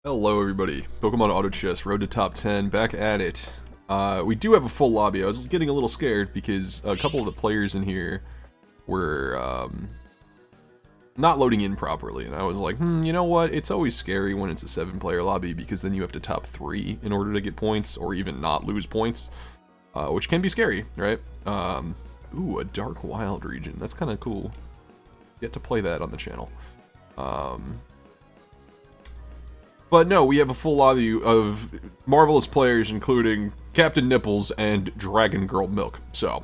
Hello everybody, Pokemon Auto Chess, Road to Top 10, back at it. We do have a full lobby. I was getting a little scared because a couple of the players in here were not loading in properly, and I was like, you know what, it's always scary when it's a 7-player lobby because then you have to top 3 in order to get points, or even not lose points, which can be scary, right? Ooh, a Dark Wild region, that's kind of cool. Get to play that on the channel. But no, we have a full lobby of marvelous players, including Captain Nipples and Dragon Girl Milk. So,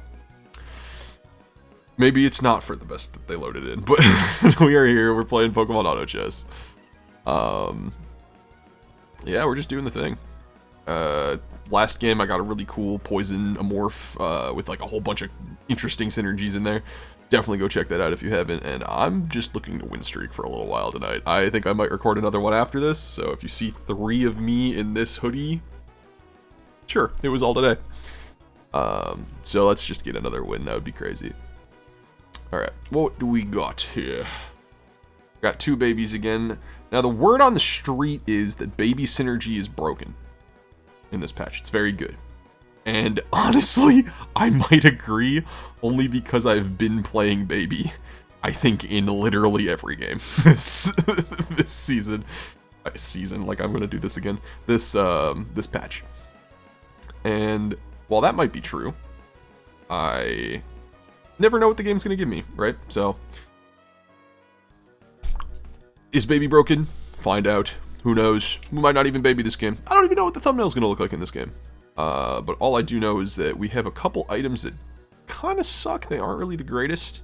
maybe it's not for the best that they loaded in, but we are here, we're playing Pokemon Auto Chess. Yeah, we're just doing the thing. Last game I got a really cool Poison Amorph with like a whole bunch of interesting synergies in there. Definitely go check that out if you haven't, and I'm just looking to win streak for a little while tonight. I think I might record another one after this, so if you see 3 of me in this hoodie, sure, it was all today. So let's just get another win, that would be crazy. Alright, what do we got here? Got 2 babies again. Now the word on the street is that baby synergy is broken in this patch. It's very good. And honestly, I might agree, only because I've been playing Baby, I think, in literally every game this season. Like I'm gonna do this again. This patch. And while that might be true, I never know what the game's gonna give me, right? So, is Baby broken? Find out. Who knows? We might not even baby this game. I don't even know what the thumbnail's gonna look like in this game. But all I do know is that we have a couple items that kind of suck. They aren't really the greatest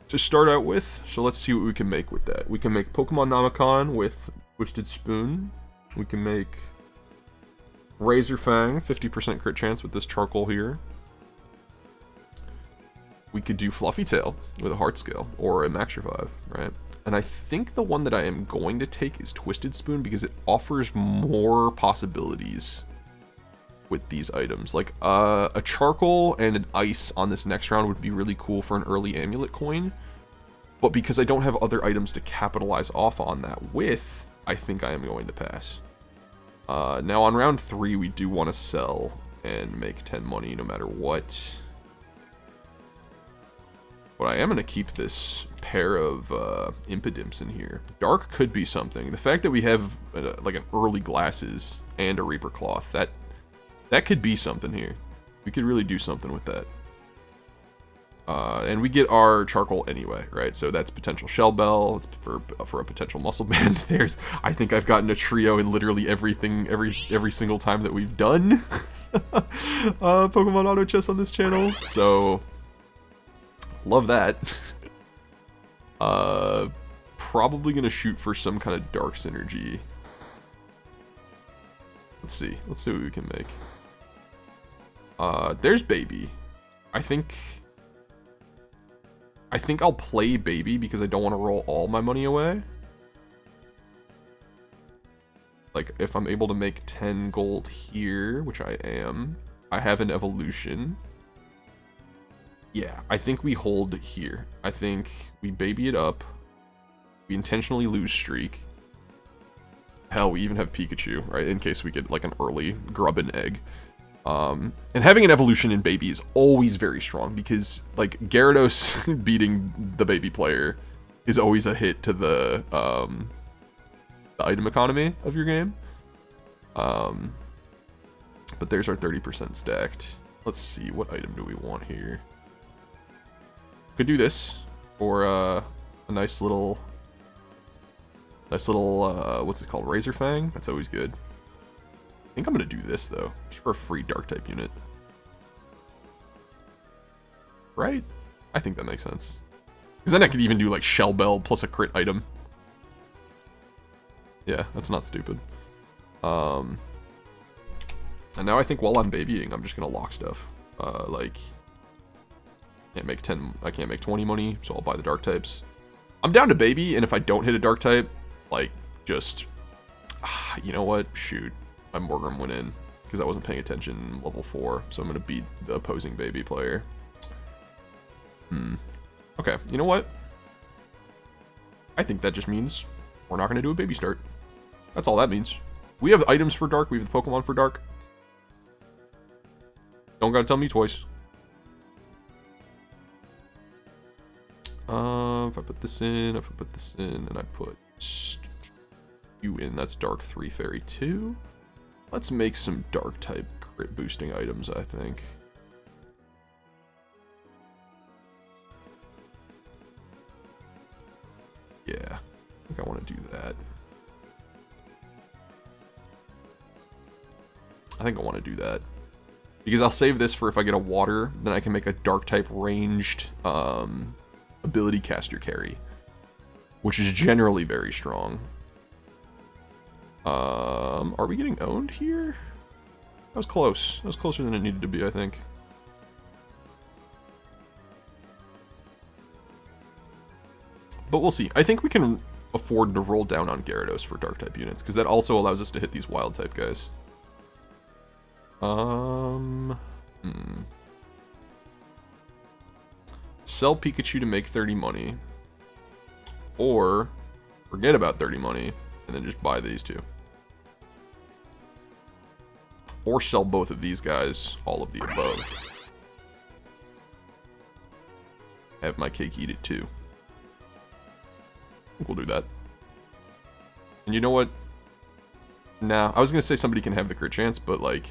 to start out with. So let's see what we can make with that. We can make Pokemon Namacon with Twisted Spoon. We can make Razor Fang, 50% crit chance with this charcoal here. We could do Fluffy Tail with a Heart Scale or a Max Revive, right? And I think the one that I am going to take is Twisted Spoon because it offers more possibilities with these items. Like a charcoal and an ice on this next round would be really cool for an early amulet coin, but because I don't have other items to capitalize off on that with, I think I am going to pass. Now on round 3 we do want to sell and make 10 money no matter what, but I am going to keep this pair of Impidimps in here. Dark could be something. The fact that we have like an early Glasses and a Reaper Cloth, that could be something here. We could really do something with that. And we get our charcoal anyway, right? So that's potential Shell Bell. It's for a potential Muscle Band. I think I've gotten a trio in literally everything, every single time that we've done Pokemon Auto Chess on this channel. So love that. Probably gonna shoot for some kind of dark synergy. Let's see what we can make. There's Baby. I think I'll play Baby because I don't want to roll all my money away. Like, if I'm able to make 10 gold here, which I am, I have an evolution. Yeah, I think we hold here. I think we Baby it up. We intentionally lose streak. Hell, we even have Pikachu, right? In case we get, like, an early Grubbin egg. And having an evolution in Baby is always very strong because, like, Gyarados beating the Baby player is always a hit to the item economy of your game. But there's our 30% stacked. Let's see, what item do we want here? Could do this, or a nice little, what's it called, Razor Fang? That's always good. I think I'm gonna do this though, just for a free dark type unit. Right? I think that makes sense. Because then I could even do like Shell Bell plus a crit item. Yeah, that's not stupid. And now I think while I'm babying, I'm just gonna lock stuff. Like, can't make 10, I can't make 20 money, so I'll buy the dark types. I'm down to baby, and if I don't hit a dark type, like, just, you know what, shoot. My Morgrem went in because I wasn't paying attention in level 4, so I'm going to beat the opposing Baby player. Okay, you know what? I think that just means we're not going to do a Baby start. That's all that means. We have items for dark. We have the Pokemon for dark. Don't gotta tell me twice. If I put this in, if I put this in, and I put you in, that's Dark 3 Fairy 2. Let's make some dark type crit boosting items, I think. Yeah, I think I want to do that. I think I want to do that. Because I'll save this for if I get a water, then I can make a dark type ranged ability caster carry, which is generally very strong. Are we getting owned here? That was close. That was closer than it needed to be, I think. But we'll see. I think we can afford to roll down on Gyarados for dark type units, because that also allows us to hit these wild type guys. Sell Pikachu to make 30 money. Or forget about 30 money and then just buy these two. Or sell both of these guys, all of the above. Have my cake, eat it too. I think we'll do that. And you know what? Nah, I was gonna say somebody can have the crit chance, but like,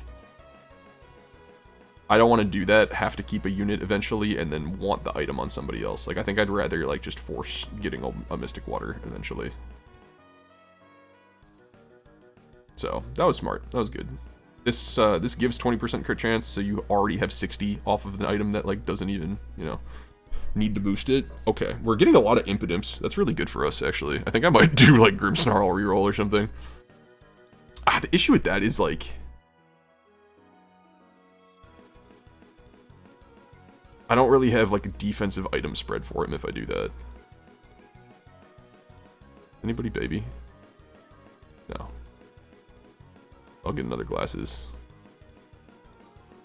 I don't want to do that, have to keep a unit eventually, and then want the item on somebody else. Like, I think I'd rather, like, just force getting a Mystic Water eventually. So, that was smart. That was good. This gives 20% crit chance, so you already have 60 off of the item that, like, doesn't even, you know, need to boost it. Okay, we're getting a lot of Impidimps. That's really good for us, actually. I think I might do, like, Grimmsnarl reroll or something. The issue with that is, like, I don't really have, like, a defensive item spread for him if I do that. Anybody, baby? No. I'll get another glasses.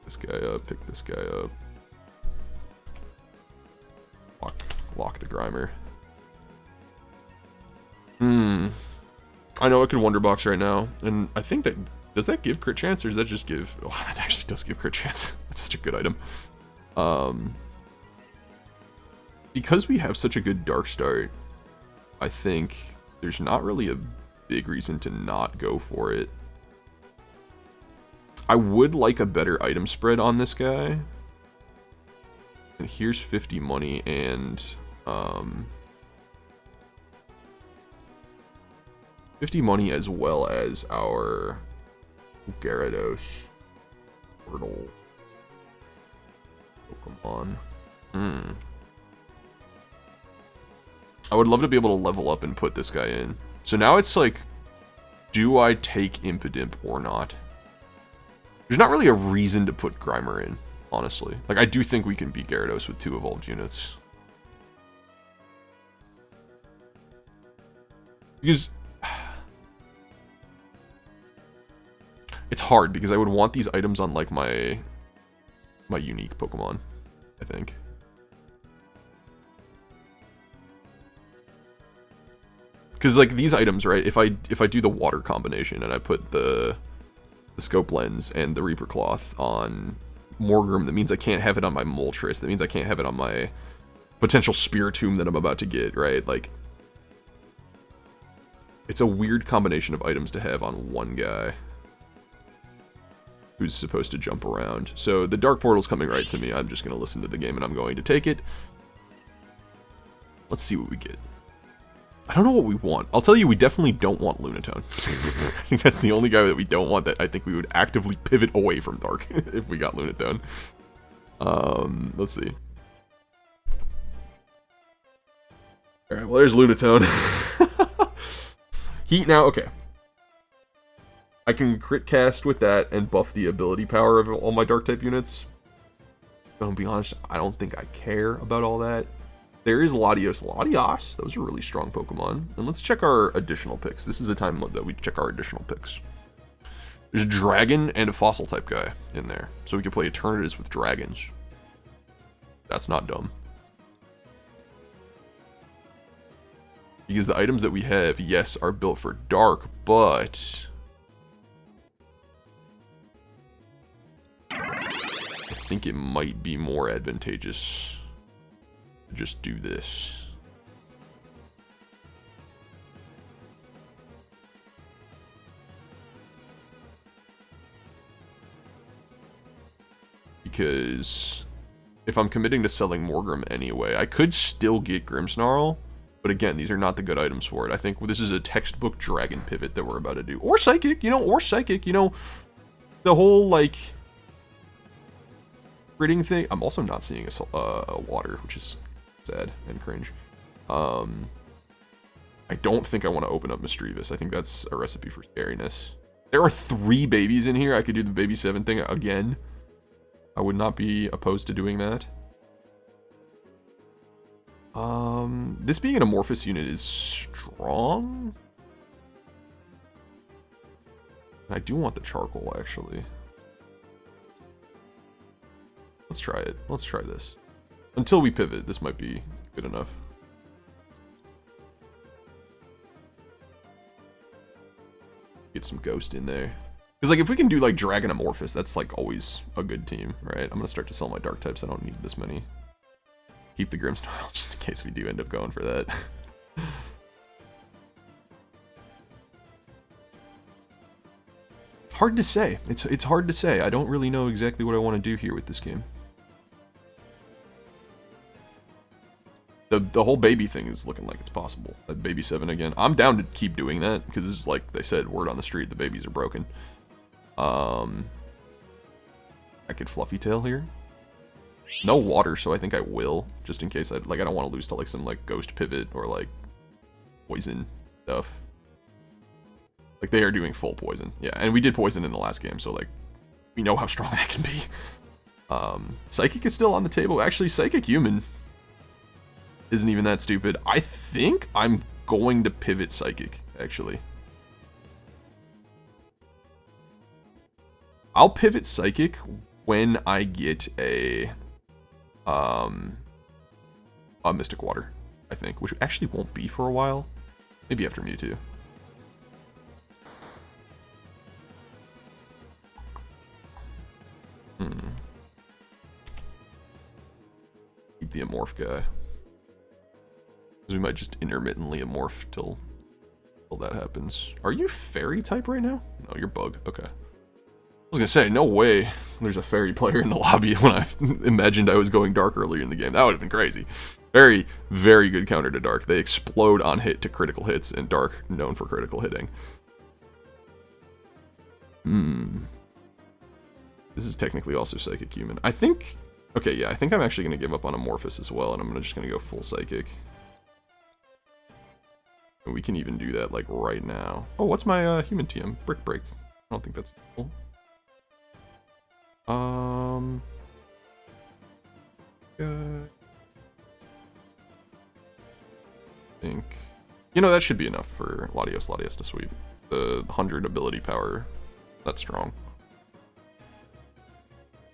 This guy up, pick this guy up. Lock the Grimer. I know I can Wonder Box right now, and I think that... Does that give crit chance, or does that just give... Oh, that actually does give crit chance. That's such a good item. Because we have such a good dark start, I think there's not really a big reason to not go for it. I would like a better item spread on this guy. And here's 50 money and 50 money as well as our Gyarados Portal Pokemon. I would love to be able to level up and put this guy in. So now it's like, do I take Impidimp or not? There's not really a reason to put Grimer in, honestly. Like, I do think we can beat Gyarados with 2 evolved units. Because... it's hard, because I would want these items on, like, my unique Pokemon, I think. Because, like, these items, right, if I do the water combination and I put the Scope Lens and the Reaper Cloth on Morgrim, that means I can't have it on my Moltres. That means I can't have it on my potential Spiritomb that I'm about to get, right? Like, it's a weird combination of items to have on one guy who's supposed to jump around. So the Dark Portal's coming right to me. I'm just going to listen to the game and I'm going to take it. Let's see what we get. I don't know what we want. I'll tell you, we definitely don't want Lunatone. I think that's the only guy that we don't want that I think we would actively pivot away from Dark if we got Lunatone. Let's see. Alright, well there's Lunatone. Heat now, okay. I can crit cast with that and buff the ability power of all my Dark type units. But I'll be honest, I don't think I care about all that. There is Latios. Latios? Those are really strong Pokemon. And let's check our additional picks. This is a time that we check our additional picks. There's a dragon and a fossil type guy in there. So we can play Eternatus with dragons. That's not dumb. Because the items that we have, yes, are built for dark, but I think it might be more advantageous to just do this. Because if I'm committing to selling Morgrim anyway, I could still get Grimmsnarl. But again, these are not the good items for it. I think this is a textbook dragon pivot that we're about to do. Or psychic, or psychic, the whole, like, critting thing. I'm also not seeing a water, which is sad and cringe. I don't think I want to open up Misdreavus. I think that's a recipe for scariness. There are 3 babies in here. I could do the baby 7 thing again. I would not be opposed to doing that. This being an amorphous unit is strong. I do want the charcoal, actually. Let's try it. Let's try this. Until we pivot, this might be good enough. Get some ghost in there. Because, like, if we can do, like, dragon amorphous, that's, like, always a good team, right? I'm going to start to sell my dark types. I don't need this many. Keep the Grimmsnarl just in case we do end up going for that. Hard to say. It's hard to say. I don't really know exactly what I want to do here with this game. The whole baby thing is looking like it's possible. That baby 7 again. I'm down to keep doing that because this is, like they said, word on the street, the babies are broken. I could fluffy tail here. No water, so I think I will, just in case I don't want to lose to like some like ghost pivot or like poison stuff. Like they are doing full poison. Yeah, and we did poison in the last game, so like we know how strong that can be. Psychic is still on the table. Actually, Psychic Human isn't even that stupid. I think I'm going to pivot Psychic, actually. I'll pivot Psychic when I get a Mystic Water, I think, which actually won't be for a while. Maybe after Mewtwo. Keep the Amorph guy. Because we might just intermittently Amorph till that happens. Are you Fairy type right now? No, you're Bug. Okay. I was gonna say, no way there's a Fairy player in the lobby when I imagined I was going Dark earlier in the game. That would have been crazy. Very, very good counter to Dark. They explode on hit to critical hits, and Dark known for critical hitting. This is technically also Psychic Human. I think... Okay, yeah, I think I'm actually going to give up on Amorphous as well, and I'm just going to go full Psychic. And we can even do that, like, right now. Oh, what's my human TM? Brick Break. I don't think that's cool. I think... You know, that should be enough for Latios to sweep. The 100 ability power, that's strong.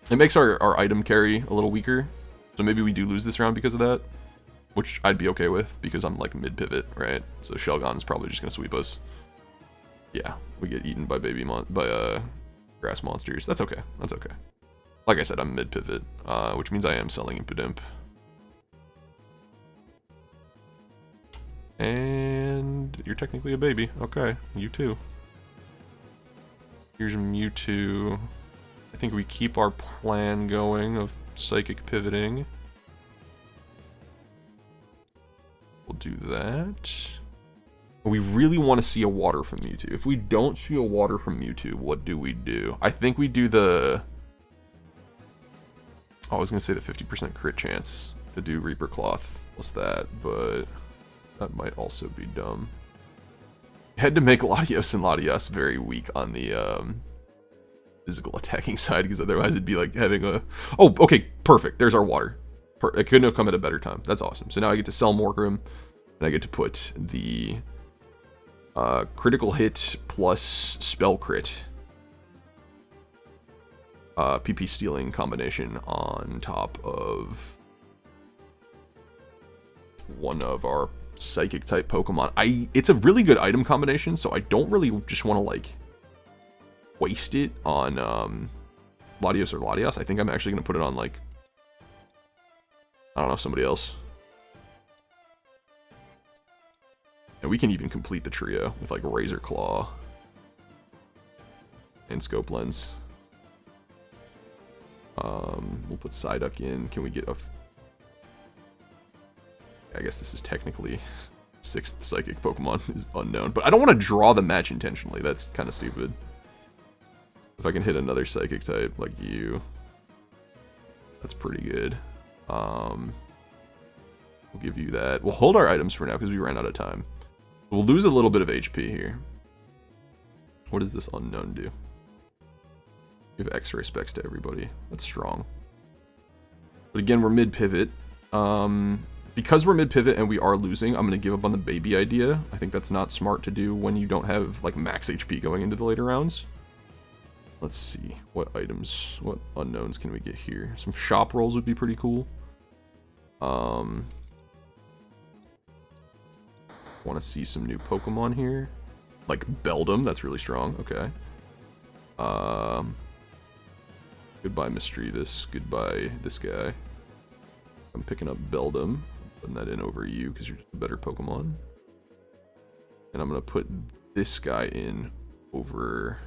It makes our item carry a little weaker, so maybe we do lose this round because of that, which I'd be okay with, because I'm like mid-pivot, right? So Shelgon is probably just going to sweep us. Yeah, we get eaten by grass monsters. That's okay, that's okay. Like I said, I'm mid-pivot, which means I am selling Impidimp. And you're technically a baby. Okay, you too. Here's Mewtwo. I think we keep our plan going of Psychic pivoting. We'll do that. We really want to see a water from Mewtwo. If we don't see a water from Mewtwo, what do we do? I think we do the... Oh, I was going to say the 50% crit chance to do Reaper Cloth. What's that? But that might also be dumb. Had to make Latios and Latias very weak on the physical attacking side, because otherwise it'd be like having a... Oh, okay, perfect. There's our water. It couldn't have come at a better time. That's awesome. So now I get to sell Morgrim, and I get to put the critical hit plus spell crit PP stealing combination on top of one of our psychic type Pokemon. It's a really good item combination, so I don't really just want to like waste it on Latios or Latias. I think I'm actually going to put it on like, I don't know, somebody else. And we can even complete the trio with like Razor Claw and Scope Lens. We'll put Psyduck in. Can we get a... I guess this is technically 6th Psychic Pokemon is unknown. But I don't want to draw the match intentionally. That's kind of stupid. If I can hit another Psychic type like you, that's pretty good. We'll give you that. We'll hold our items for now because we ran out of time. We'll lose a little bit of HP here. What does this unknown do? Give X-ray specs to everybody. That's strong. But again, we're mid-pivot. Because we're mid-pivot and we are losing, I'm going to give up on the baby idea. I think that's not smart to do when you don't have like max HP going into the later rounds. Let's see. What items, what unknowns can we get here? Some shop rolls would be pretty cool. Want to see some new Pokemon here. Like Beldum, that's really strong. Okay. Goodbye Mischievous. Goodbye this guy. I'm picking up Beldum. Putting that in over you because you're just a better Pokemon. And I'm going to put this guy in over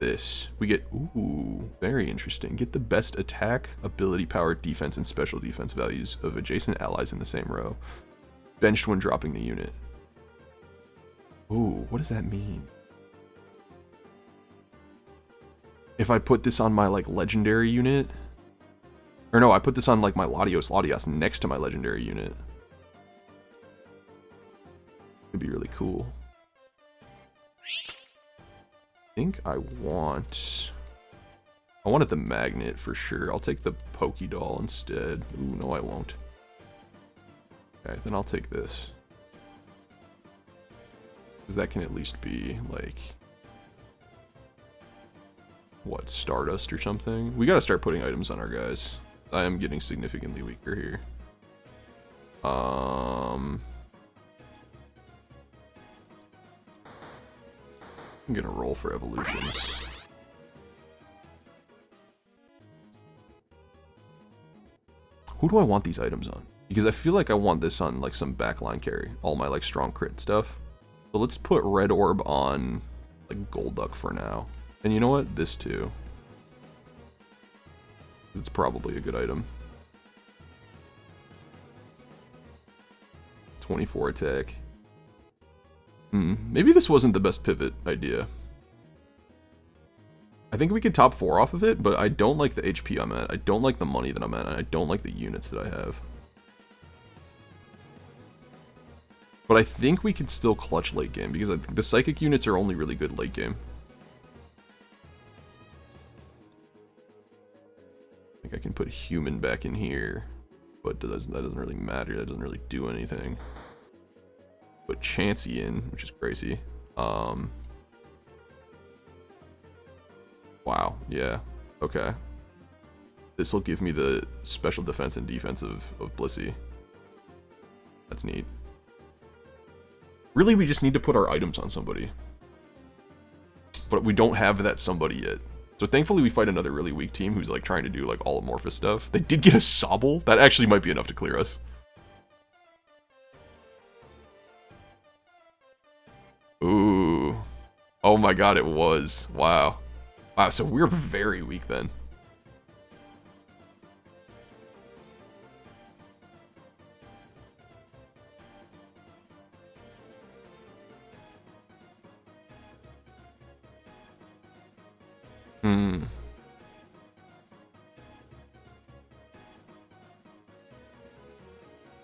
this. We get, ooh, very interesting. Get the best attack, ability, power, defense, and special defense values of adjacent allies in the same row. Benched when dropping the unit. Ooh, what does that mean? If I put this on my, like, legendary unit... Or no, I put this on, like, my Latias next to my legendary unit. It'd be really cool. I think I wanted the magnet for sure. I'll take the Pokédoll instead. Ooh, no I won't. Okay, then I'll take this. Because that can at least be, like... What, Stardust or something? We gotta start putting items on our guys. I am getting significantly weaker here. I'm gonna roll for evolutions. Who do I want these items on? Because I feel like I want this on like some backline carry. All my like strong crit stuff. But let's put Red Orb on like Golduck for now. And you know what? This too. It's probably a good item. 24 attack. Maybe this wasn't the best pivot idea. I think we could top 4 off of it, but I don't like the HP I'm at. I don't like the money that I'm at, and I don't like the units that I have. But I think we could still clutch late game, because I think the Psychic units are only really good late game. I think I can put Human back in here, but that doesn't really matter. That doesn't really do anything. Put Chansey in, which is crazy. Wow, yeah, okay. This will give me the special defense and defense of Blissey. That's neat. Really, we just need to put our items on somebody. But we don't have that somebody yet. So thankfully we fight another really weak team who's like trying to do like all amorphous stuff. They did get a Sobble. That actually might be enough to clear us. Ooh. Oh my god, it was. Wow. Wow, so we're very weak then.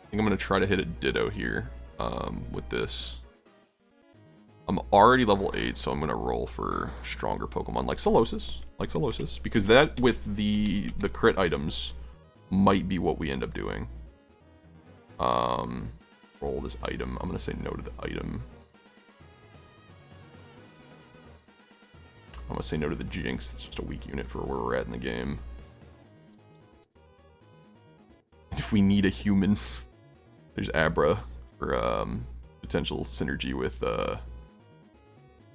I think I'm going to try to hit a Ditto here with this. I'm already level 8, so I'm going to roll for stronger Pokemon like Solosis. Because that, with the crit items, might be what we end up doing. Roll this item. I'm going to say no to the item. I'm going to say no to the Jinx. It's just a weak unit for where we're at in the game. If we need a human, there's Abra for potential synergy with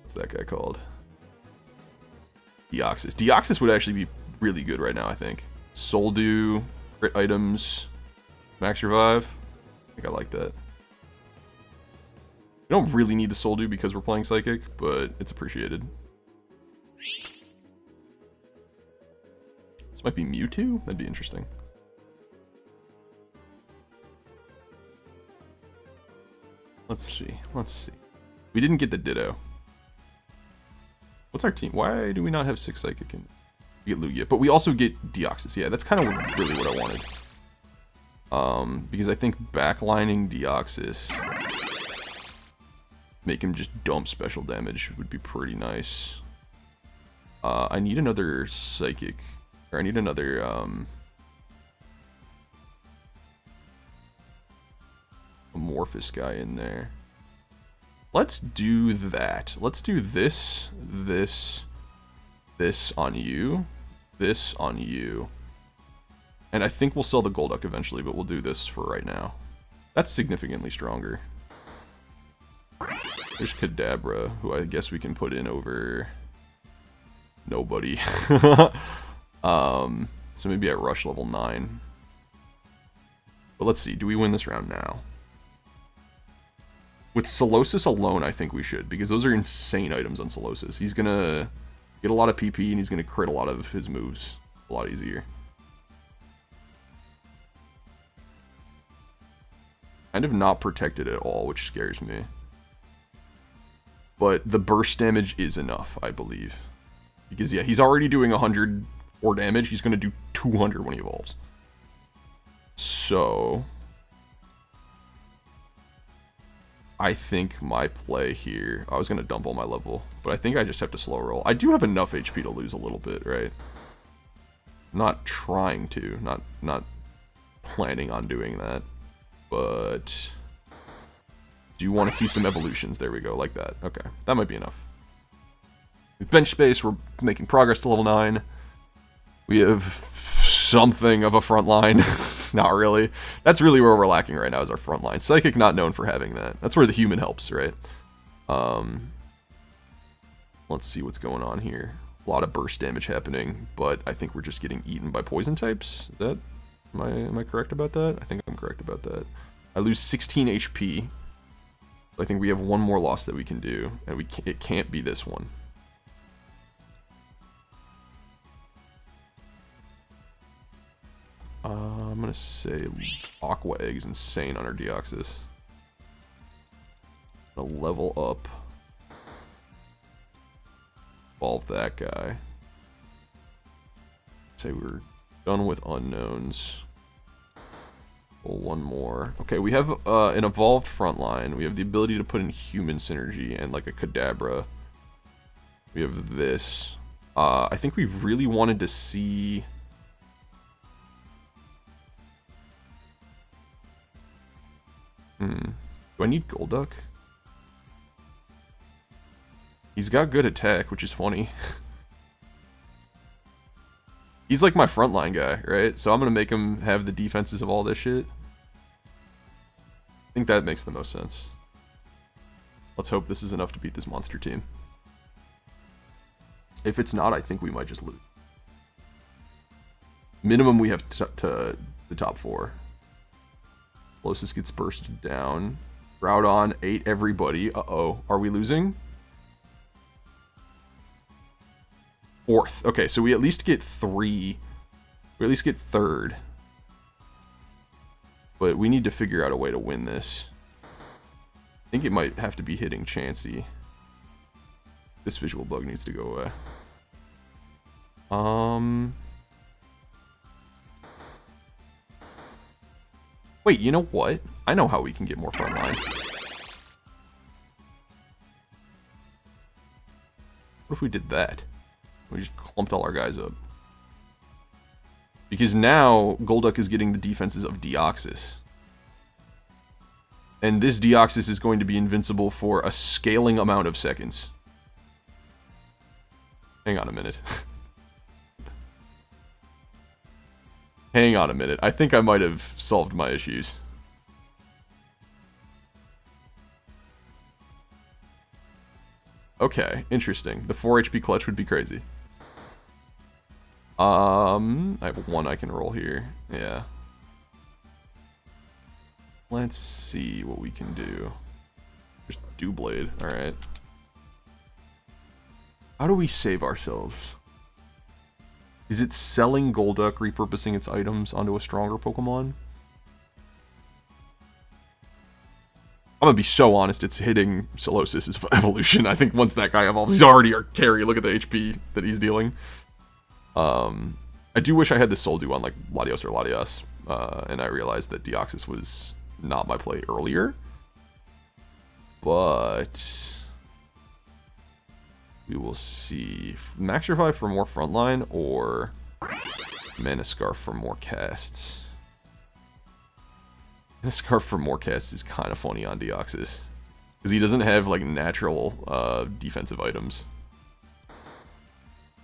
what's that guy called? Deoxys. Deoxys would actually be really good right now, I think. Soul Do, crit items, max revive. I think I like that. We don't really need the Soul Do because we're playing Psychic, but it's appreciated. This might be Mewtwo? That'd be interesting. Let's see. Let's see. We didn't get the Ditto. What's our team? Why do we not have 6 Psychic and we get Lugia? But we also get Deoxys. Yeah, that's kind of really what I wanted. Because I think backlining Deoxys, make him just dump special damage would be pretty nice. I need another Psychic, or I need another amorphous guy in there. Let's do that. Let's do this on you, this on you. And I think we'll sell the Golduck eventually, but we'll do this for right now. That's significantly stronger. There's Kadabra, who I guess we can put in over nobody. So maybe at rush level 9. But let's see, do we win this round now? With Solosis alone, I think we should, because those are insane items on Solosis. He's gonna get a lot of PP, and he's gonna crit a lot of his moves a lot easier. Kind of not protected at all, which scares me. But the burst damage is enough, I believe. Because, yeah, he's already doing 104 damage. He's gonna do 200 when he evolves. So I think my play here, I was going to dump all my level, but I think I just have to slow roll. I do have enough HP to lose a little bit, right? Not trying to, not planning on doing that, but do you want to see some evolutions? There we go, like that. Okay, that might be enough. With bench space, we're making progress to level 9. We have something of a front line. Not really. That's really where we're lacking right now, is our front line. Psychic not known for having that. That's where the human helps, right? Let's see what's going on here. A lot of burst damage happening, but I think we're just getting eaten by poison types. Is that... Am I correct about that? I think I'm correct about that. I lose 16 HP. I think we have one more loss that we can do, and it can't be this one. I'm gonna say Aqua Egg is insane on our Deoxys. Gonna level up. Evolve that guy. Say we're done with unknowns. Well, one more. Okay, we have an evolved frontline. We have the ability to put in human synergy and like a Kadabra. We have this. I think we really wanted to see... Do I need Golduck? He's got good attack, which is funny. He's like my frontline guy, right? So I'm gonna make him have the defenses of all this shit. I think that makes the most sense. Let's hope this is enough to beat this monster team. If it's not, I think we might just lose. Minimum, we have to the top 4. Solosis gets bursted down. Groudon ate everybody. Uh-oh. Are we losing? 4th. Okay, so we at least get 3. We at least get 3rd. But we need to figure out a way to win this. I think it might have to be hitting Chansey. This visual bug needs to go away. Wait, you know what? I know how we can get more frontline. What if we did that? We just clumped all our guys up. Because now, Golduck is getting the defenses of Deoxys. And this Deoxys is going to be invincible for a scaling amount of seconds. Hang on a minute. Hang on a minute. I think I might have solved my issues. Okay, interesting. The 4 HP clutch would be crazy. I have 1 I can roll here. Yeah. Let's see what we can do. Just do blade. Alright. How do we save ourselves? Is it selling Golduck, repurposing its items onto a stronger Pokemon? I'm gonna be so honest, it's hitting Solosis' evolution. I think once that guy evolves, he's already our carry. Look at the HP that he's dealing. I do wish I had the Soul Dew on like Latios or Latias, and I realized that Deoxys was not my play earlier. But we will see. Max Revive for more frontline or Mana Scarf for more casts. Mana Scarf for more casts is kind of funny on Deoxys, because he doesn't have like natural defensive items.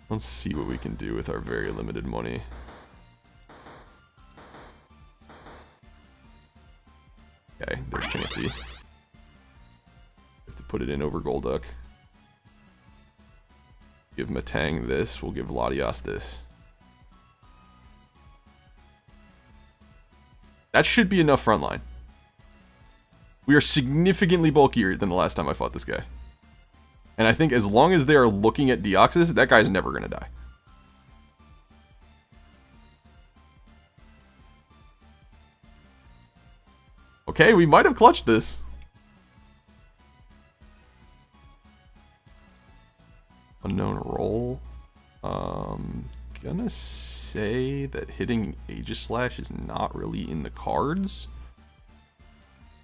Let's see what we can do with our very limited money. Okay, there's Chansey. Have to put it in over Golduck. Give Matang this, we'll give Latias this. That should be enough frontline. We are significantly bulkier than the last time I fought this guy. And I think as long as they are looking at Deoxys, that guy's never gonna die. Okay, we might have clutched this. Unknown roll. Gonna say that hitting Aegislash is not really in the cards.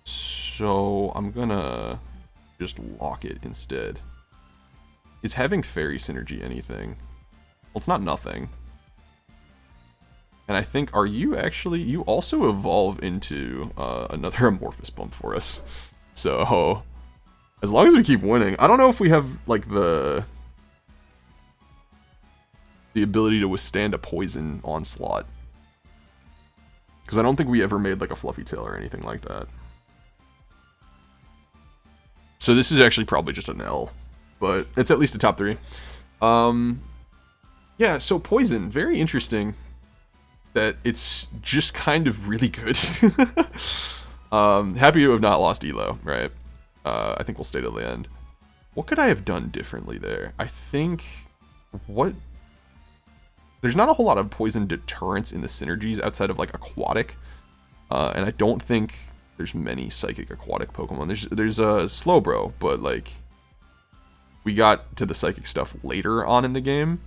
So I'm gonna just lock it instead. Is having Fairy Synergy anything? Well, it's not nothing. And I think, are you actually, you also evolve into another amorphous bump for us. So, as long as we keep winning, I don't know if we have, like, the ability to withstand a poison onslaught. Because I don't think we ever made, like, a Fluffy Tail or anything like that. So this is actually probably just an L. But it's at least a top 3. Yeah, so Poison, very interesting that it's just kind of really good. Happy to have not lost Elo, right? I think we'll stay till the end. What could I have done differently there? I think, there's not a whole lot of poison deterrence in the synergies outside of like aquatic. And I don't think there's many psychic aquatic Pokemon. There's a Slowbro, but like, we got to the psychic stuff later on in the game.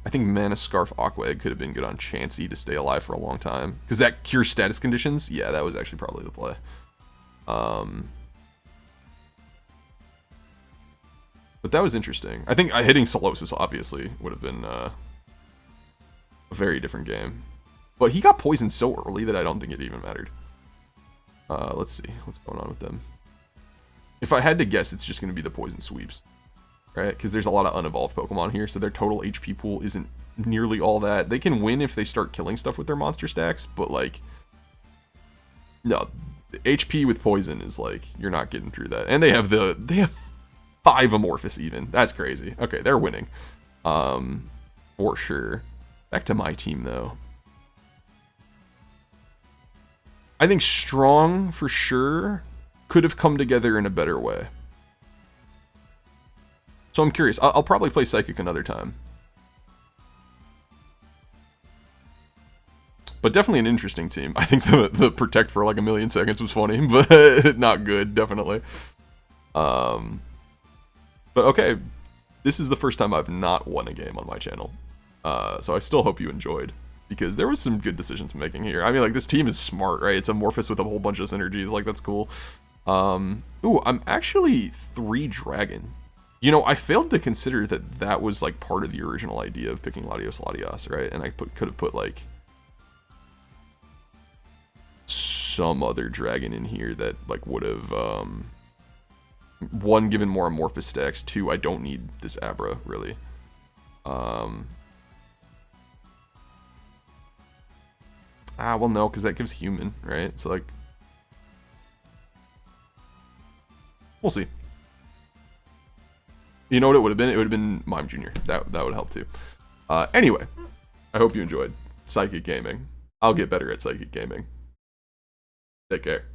I think Mana Scarf Aqua Egg could have been good on Chansey to stay alive for a long time. Because that cures status conditions, yeah, that was actually probably the play. But that was interesting. I think hitting Solosis obviously would have been a very different game. But he got poisoned so early that I don't think it even mattered. Let's see what's going on with them. If I had to guess, it's just going to be the poison sweeps. Right? Because there's a lot of unevolved Pokemon here, so their total HP pool isn't nearly all that. They can win if they start killing stuff with their monster stacks, but like, no, HP with poison is like, you're not getting through that. And they have 5 amorphous even. That's crazy. Okay, they're winning. For sure. Back to my team though. I think Strong for sure could have come together in a better way. So I'm curious. I'll probably play Psychic another time. But definitely an interesting team. I think the Protect for like a million seconds was funny, but not good, definitely. But okay, this is the first time I've not won a game on my channel. So I still hope you enjoyed, because there was some good decisions making here. I mean, like, this team is smart, right? It's amorphous with a whole bunch of synergies, like, that's cool. Ooh, I'm actually 3 Dragon. You know, I failed to consider that that was, like, part of the original idea of picking Latios Latias, right? And I could have put, like, some other dragon in here that, like, would have, 1, given more amorphous stacks, 2, I don't need this Abra, really. Well, no, because that gives human, right? So, like, We'll see. You know what it would have been? It would have been Mime Jr. That would help too. Anyway, I hope you enjoyed Psychic Gaming. I'll get better at Psychic Gaming. Take care.